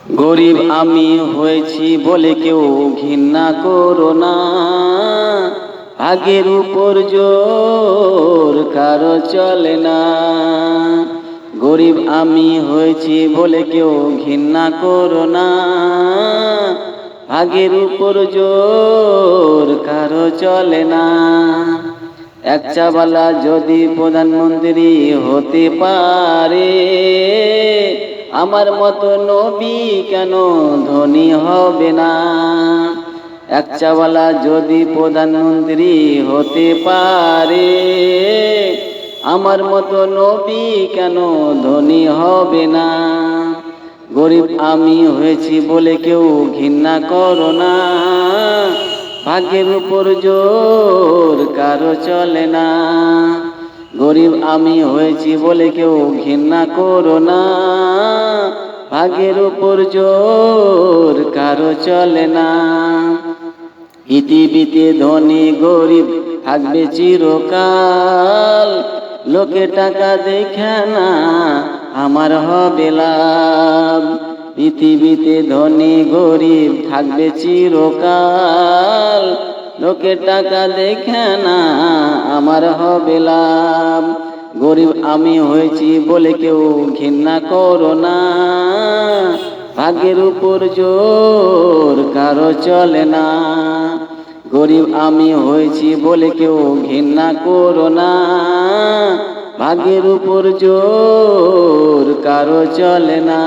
গরিব আমি হয়েছি বলে কেউ ঘৃণা করো না, আগের উপর জোর কারো চলে না। গরিব আমি হয়েছি বলে কেউ ঘৃণা করো না, আগের উপর জোর কারো চলে না। এক চাওয়ালা যদি প্রধানমন্ত্রী হতে পারে, আমার মতো নবী কেন ধনী হবে না? এক চাওয়ালা যদি প্রধানমন্ত্রী হতে পারে, আমার মতো নবী কেন ধনী হবে না? গরিব আমি হয়েছি বলে কেউ ঘৃণা করো না, ভাগ্যের উপর জোর কারো চলে না। গরিব আমি হয়েছি বলে কেউ ঘৃণা করো না, ভাগ্যের উপর জোর কারো চলে না। পৃথিবীতে ধনী গরিব থাকবে চিরকাল, লোকে টাকা দেখে না আমার হবে লাভ। পৃথিবীতে ধনী গরিব থাকবে চিরকাল, লোকে টাকা দেখে না আমার হবে লাভ। গরিব আমি হয়েছি বলে কেউ ঘৃণা করো না, ভাগ্যের উপর জোর কারো চলে না। গরিব আমি হয়েছি বলে কেউ ঘৃণা করো না, ভাগ্যের উপর জোর কারো চলে না।